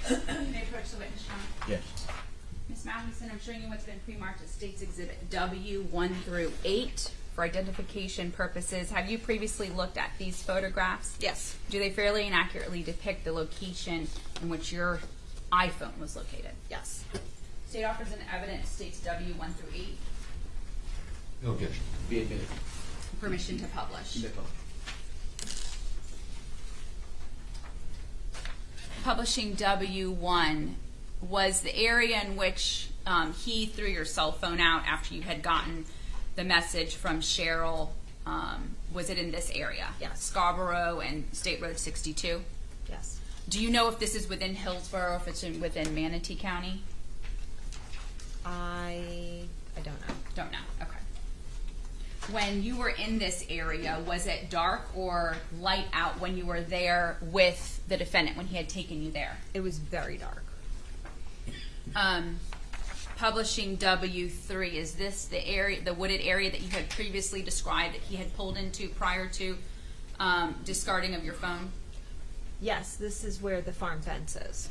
May I approach the witness, John? Yes. Ms. Mathewson, I'm showing you what's been pre-marked as State's Exhibit W 1 through 8 for identification purposes. Have you previously looked at these photographs? Yes. Do they fairly and accurately depict the location in which your iPhone was located? Yes. State offers an evidence states W 1 through 8. No objection. Be admitted. Permission to publish. Publishing W1 was the area in which he threw your cell phone out after you had gotten the message from Cheryl. Was it in this area? Yes. Scarborough and State Road 62? Yes. Do you know if this is within Hillsborough, if it's within Manatee County? I don't know. Don't know. Okay. When you were in this area, was it dark or light out when you were there with the defendant, when he had taken you there? It was very dark. Publishing W3, is this the area, the wooded area that you had previously described that he had pulled into prior to discarding of your phone? Yes, this is where the farm fence is.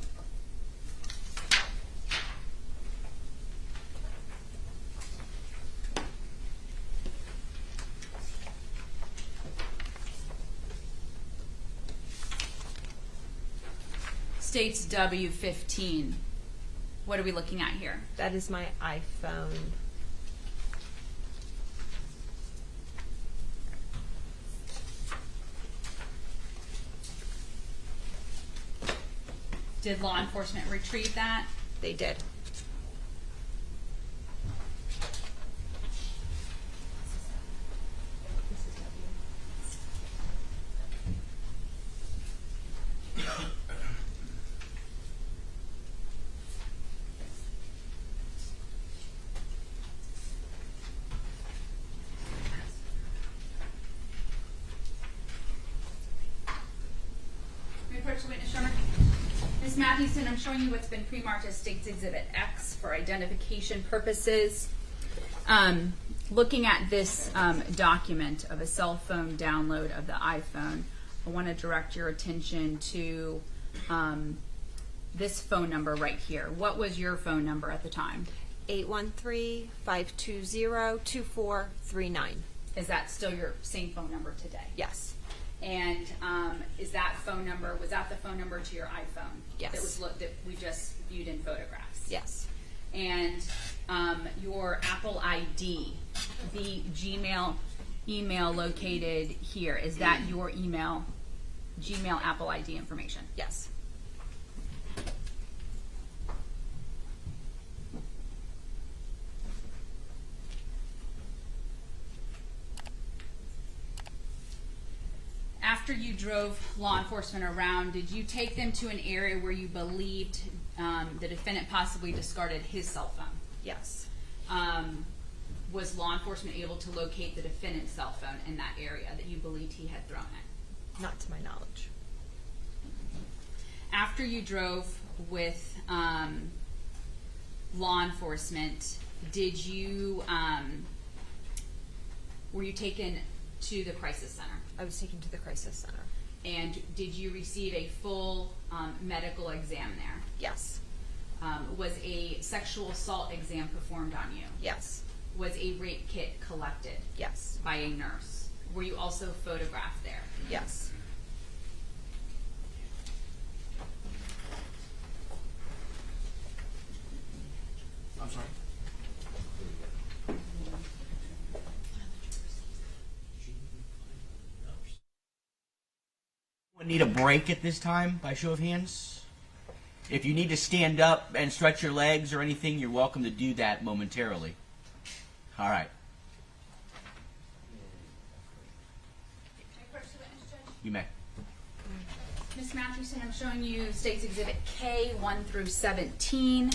States W15. What are we looking at here? That is my iPhone. Did law enforcement retrieve that? They did. May I approach the witness, Sherman? Ms. Mathewson, I'm showing you what's been pre-marked as State's Exhibit X for identification purposes. Looking at this document of a cell phone download of the iPhone, I want to direct your attention to this phone number right here. What was your phone number at the time? 813-520-2439. Is that still your same phone number today? Yes. And is that phone number, was that the phone number to your iPhone? Yes. That we just viewed in photographs? Yes. And your Apple ID, the Gmail email located here, is that your email, Gmail Apple ID information? Yes. After you drove law enforcement around, did you take them to an area where you believed the defendant possibly discarded his cell phone? Yes. Was law enforcement able to locate the defendant's cell phone in that area that you believed he had thrown it? Not to my knowledge. After you drove with law enforcement, did you were you taken to the crisis center? I was taken to the crisis center. And did you receive a full medical exam there? Yes. Was a sexual assault exam performed on you? Yes. Was a rape kit collected? Yes. By a nurse? Were you also photographed there? Yes. I'm sorry. Need a break at this time by show of hands? If you need to stand up and stretch your legs or anything, you're welcome to do that momentarily. All right. You may. Ms. Mathewson, I'm showing you State's Exhibit K 1 through 17.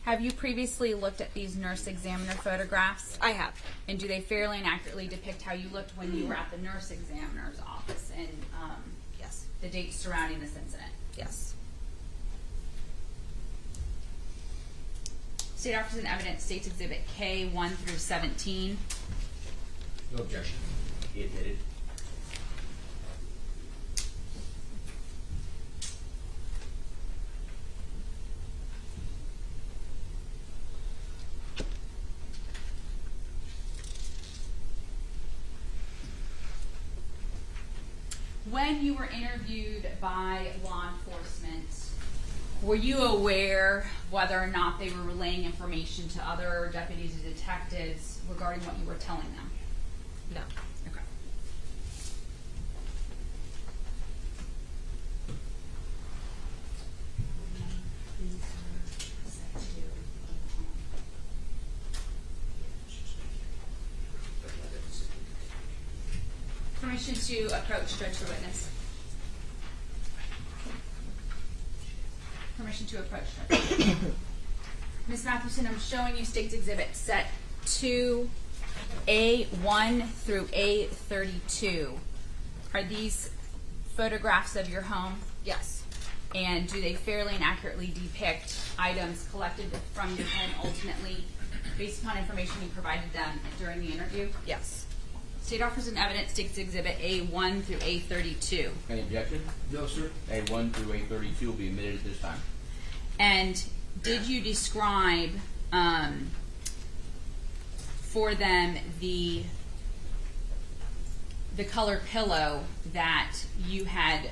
Have you previously looked at these nurse examiner photographs? I have. And do they fairly and accurately depict how you looked when you were at the nurse examiner's office and Yes. the dates surrounding this incident? Yes. State Officers in Evidence, State's Exhibit K 1 through 17. No objection. Admitted. When you were interviewed by law enforcement, were you aware whether or not they were relaying information to other deputies and detectives regarding what you were telling them? No. Okay. Permission to approach judge for witness. Permission to approach judge. Ms. Mathewson, I'm showing you State's Exhibit Set 2, A1 through A32. Are these photographs of your home? Yes. And do they fairly and accurately depict items collected from your home ultimately based upon information you provided them during the interview? Yes. State Officers in Evidence, State's Exhibit A1 through A32. Any objection? No, sir. A1 through A32 will be admitted at this time. And did you describe for them the color pillow that you had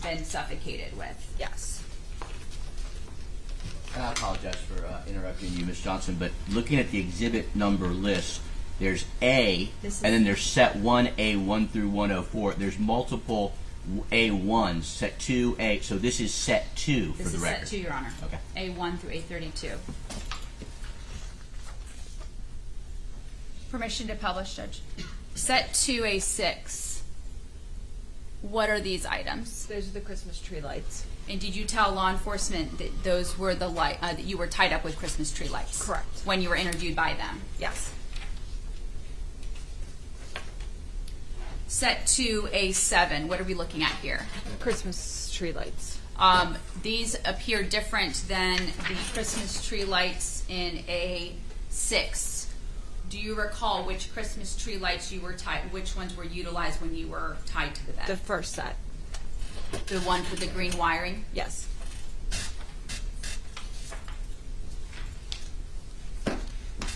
been suffocated with? Yes. And I apologize for interrupting you, Ms. Johnson, but looking at the exhibit number list, there's A, This is- and then there's set 1A1 through 104. There's multiple A1s, set 2A. So this is set 2 for This the is record. set 2, Your Honor. Okay. A1 through A32. Permission to publish, Judge. Set 2A6. What are these items? Those are the Christmas tree lights. And did you tell law enforcement that those were the light that you were tied up with Christmas tree lights? Correct. When you were interviewed by them. Yes. Set 2A7. What are we looking at here? Christmas tree lights. These appear different than the Christmas tree lights in A6. Do you recall which Christmas tree lights you were tied? Which ones were utilized when you were tied to the bed? The first set. The ones with the green wiring? Yes.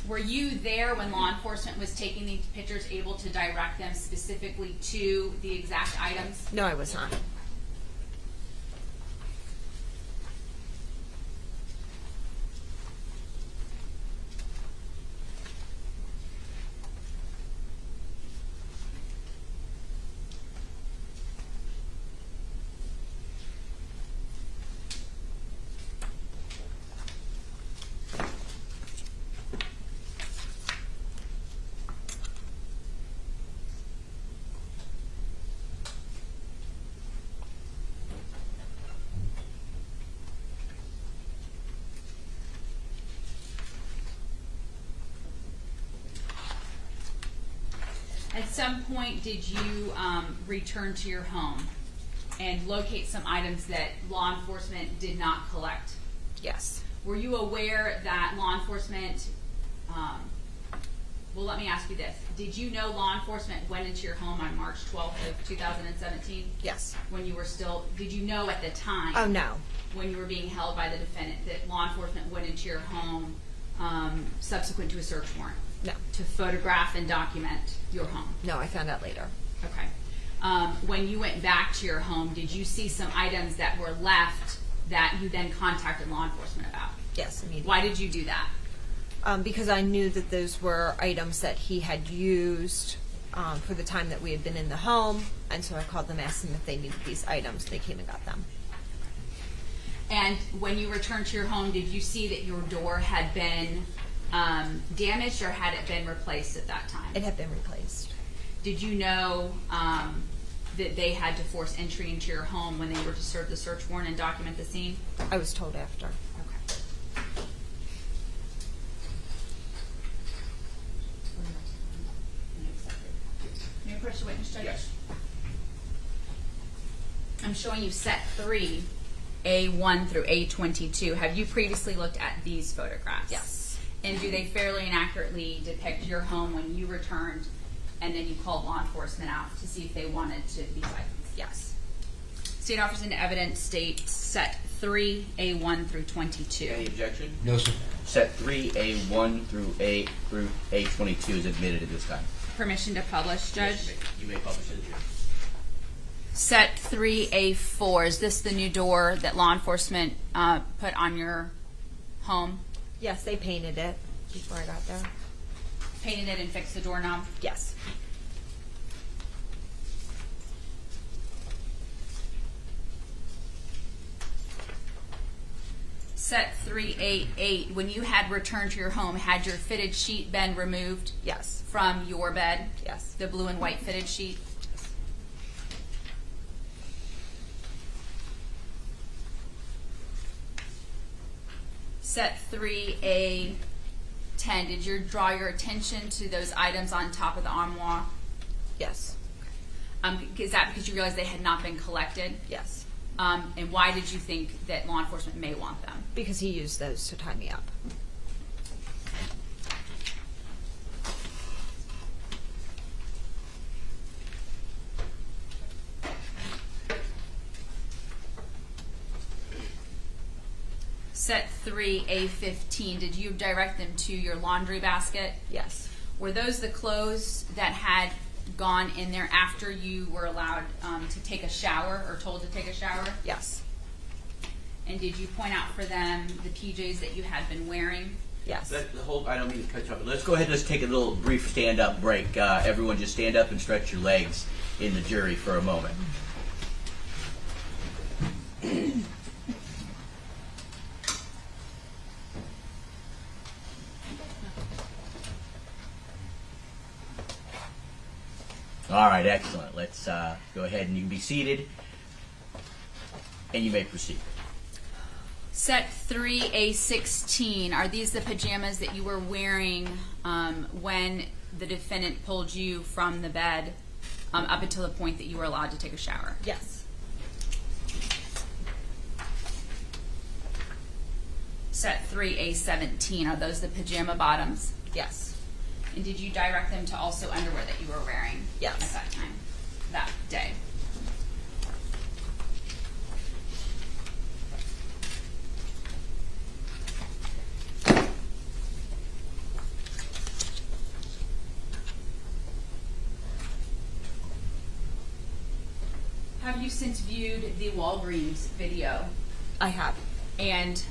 Were you there when law enforcement was taking these pictures, able to direct them specifically to the exact items? No, I was not. At some point, did you return to your home and locate some items that law enforcement did not collect? Yes. Were you aware that law enforcement, well, let me ask you this. Did you know law enforcement went into your home on March 12th of 2017? Yes. When you were still, did you know at the time? Oh, no. When you were being held by the defendant that law enforcement went into your home subsequent to a search warrant? No. To photograph and document your home? No, I found out later. Okay. When you went back to your home, did you see some items that were left that you then contacted law enforcement about? Yes, immediately. Why did you do that? Because I knew that those were items that he had used for the time that we had been in the home, and so I called them, asked them if they needed these items. They came and got them. And when you returned to your home, did you see that your door had been damaged, or had it been replaced at that time? It had been replaced. Did you know that they had to force entry into your home when they were to serve the search warrant and document the scene? I was told after. Okay. May I approach the witness, Judge? Yes. I'm showing you set 3, A1 through A22. Have you previously looked at these photographs? Yes. And do they fairly and accurately depict your home when you returned and then you called law enforcement out to see if they wanted these items? Yes. State offers into evidence state set 3, A1 through 22. Any objection? No, sir. Set 3A1 through A22 is admitted at this time. Permission to publish, Judge? Yes, you may publish it. Set 3A4, is this the new door that law enforcement put on your home? Yes, they painted it before I got there. Painted it and fixed the doorknob? Yes. Set 3A8, when you had returned to your home, had your fitted sheet been removed Yes. from your bed? Yes. The blue and white fitted sheet? Set 3A10, did you draw your attention to those items on top of the armoire? Yes. Is that because you realized they had not been collected? Yes. And why did you think that law enforcement may want them? Because he used those to tie me up. Set 3A15, did you direct them to your laundry basket? Yes. Were those the clothes that had gone in there after you were allowed to take a shower or told to take a shower? Yes. And did you point out for them the PJs that you had been wearing? Yes. I don't mean to cut you off. Let's go ahead and let's take a little brief stand-up break. Everyone just stand up and stretch your legs in the jury for a moment. All right, excellent. Let's go ahead and you can be seated, and you may proceed. Set 3A16, are these the pajamas that you were wearing when the defendant pulled you from the bed up until the point that you were allowed to take a shower? Yes. Set 3A17, are those the pajama bottoms? Yes. And did you direct them to also underwear that you were wearing Yes. at that time, that day? Have you since viewed the Walgreens video? I have. And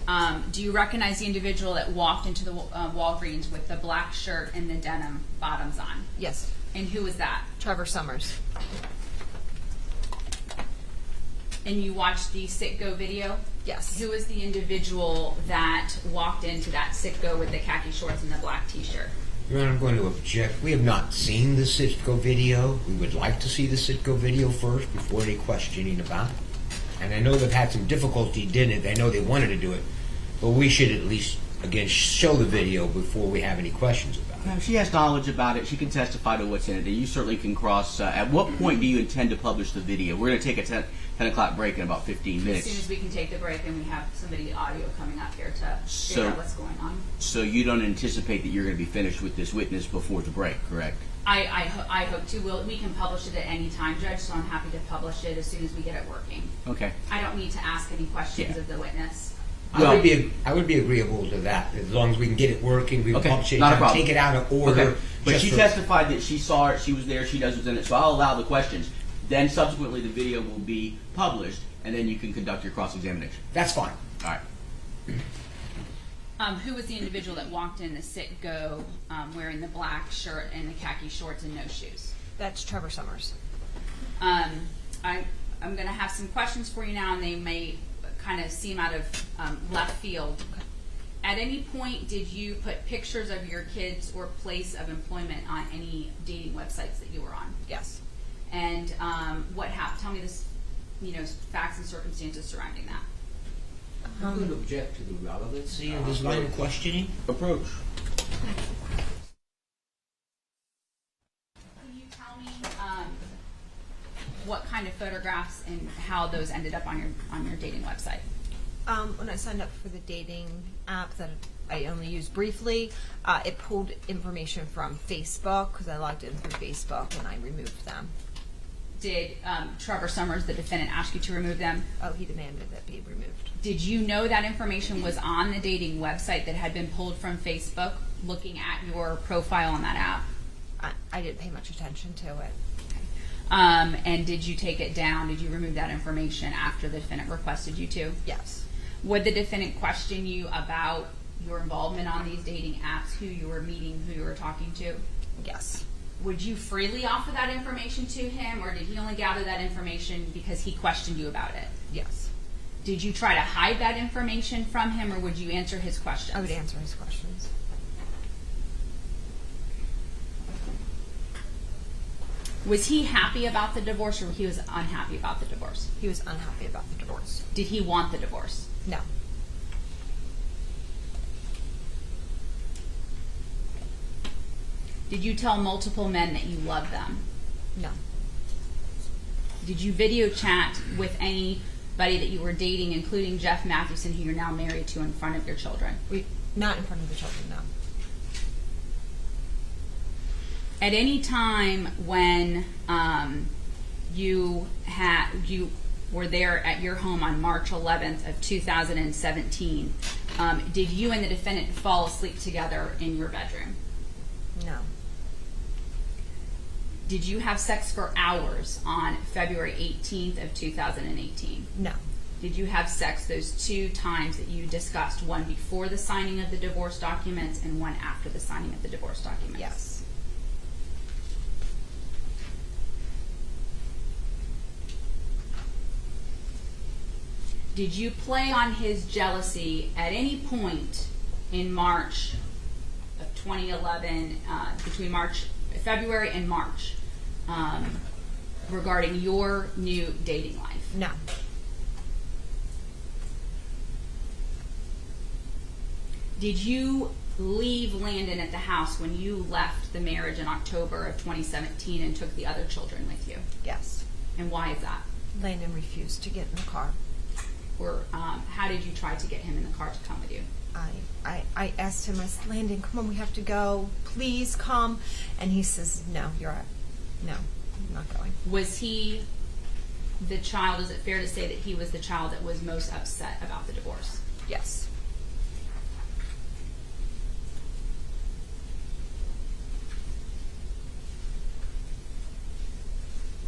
do you recognize the individual that walked into the Walgreens with the black shirt and the denim bottoms on? Yes. And who was that? Trevor Summers. And you watched the Sit-Go video? Yes. Who was the individual that walked into that Sit-Go with the khaki shorts and the black t-shirt? Your Honor, I'm going to object. We have not seen the Sitco video. We would like to see the Sitco video first before any questioning about it. And I know they've had some difficulty doing it. I know they wanted to do it. But we should at least, again, show the video before we have any questions about it. Now, she has knowledge about it. She can testify to what's in it. And you certainly can cross. At what point do you intend to publish the video? We're going to take a 10 o'clock break in about 15 minutes. As soon as we can take the break and we have somebody audio coming up here to figure out what's going on. So you don't anticipate that you're going to be finished with this witness before the break, correct? I hope to. We can publish it at any time, Judge, so I'm happy to publish it as soon as we get it working. Okay. I don't need to ask any questions Yeah. of the witness. I would be agreeable to that as long as we can get it working. We can Okay, publish it, not a problem. take it out of order. Okay. But just she for- testified that she saw it, she was there, she knows what's in it, so I'll allow the questions. Then subsequently the video will be published, and then you can conduct your cross-examination. That's fine. All right. Who was the individual that walked in the Sit-Go wearing the black shirt and the khaki shorts and no shoes? That's Trevor Summers. I'm going to have some questions for you now, and they may kind of seem out of left field. At any point, did you put pictures of your kids or place of employment on any dating websites that you were on? Yes. And what happened? Tell me this, facts and circumstances surrounding that. I'm going to object to the relevancy of this line of questioning. Approach. Can you tell me what kind of photographs and how those ended up on your dating website? When I signed up for the dating app that I only used briefly, it pulled information from Facebook because I logged in through Facebook and I removed them. Did Trevor Summers, the defendant, ask you to remove them? Oh, he demanded that be removed. Did you know that information was on the dating website that had been pulled from Facebook, looking at your profile on that app? I didn't pay much attention to it. And did you take it down? Did you remove that information after the defendant requested you to? Yes. Would the defendant question you about your involvement on these dating apps, who you were meeting, who you were talking to? Yes. Would you freely offer that information to him, or did he only gather that information because he questioned you about it? Yes. Did you try to hide that information from him, or would you answer his questions? I would answer his questions. Was he happy about the divorce, or he was unhappy about the divorce? He was unhappy about the divorce. Did he want the divorce? No. Did you tell multiple men that you love them? No. Did you video chat with anybody that you were dating, including Jeff Mathewson, who you're now married to, in front of your children? Not in front of the children, no. At any time when you were there at your home on March 11th of 2017, did you and the defendant fall asleep together in your bedroom? No. Did you have sex for hours on February 18th of 2018? No. Did you have sex those 2 times that you discussed, one before the signing of the divorce documents and one after the signing of the divorce documents? Yes. Did you play on his jealousy at any point in March of 2011, between February and March, regarding your new dating life? No. Did you leave Landon at the house when you left the marriage in October of 2017 and took the other children with you? Yes. And why is that? Landon refused to get in the car. Or how did you try to get him in the car to come with you? I asked him, I said, Landon, come on, we have to go. Please come. And he says, no, no, I'm not going. Was he the child, is it fair to say that he was the child that was most upset about the divorce? Yes.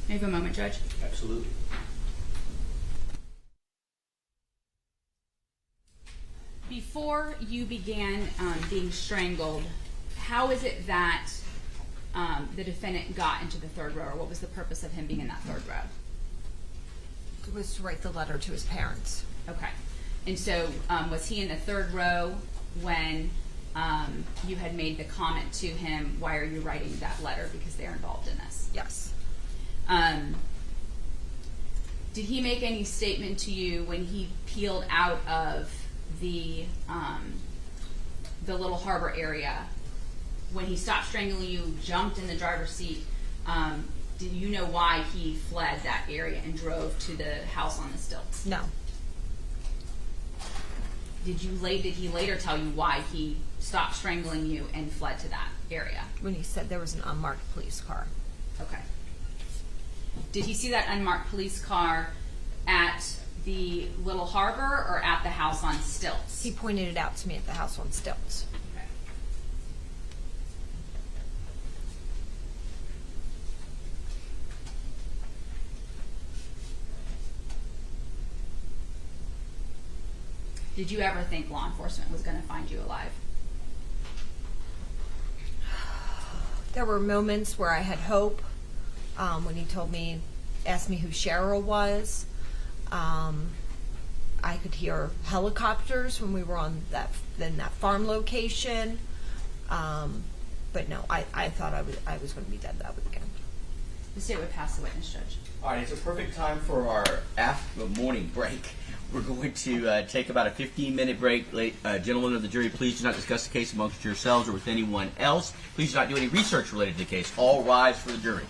May I have a moment, Judge? Absolutely. Before you began being strangled, how is it that the defendant got into the third row, or what was the purpose of him being in that third row? It was to write the letter to his parents. Okay. And so was he in the third row when you had made the comment to him, why are you writing that letter, because they're involved in this? Yes. Did he make any statement to you when he peeled out of the Little Harbor area, when he stopped strangling you, jumped in the driver's seat? Do you know why he fled that area and drove to the house on the stilts? No. Did he later tell you why he stopped strangling you and fled to that area? When he said there was an unmarked police car. Okay. Did he see that unmarked police car at the Little Harbor or at the house on stilts? He pointed it out to me at the house on stilts. Okay. Did you ever think law enforcement was going to find you alive? There were moments where I had hope, when he asked me who Cheryl was. I could hear helicopters when we were on that farm location. But no, I thought I was going to be dead that weekend. The state would pass the witness, Judge. All right, it's a perfect time for our morning break. We're going to take about a 15-minute break. Gentlemen of the jury, please do not discuss the case amongst yourselves or with anyone else. Please do not do any research related to the case. All rise for the jury.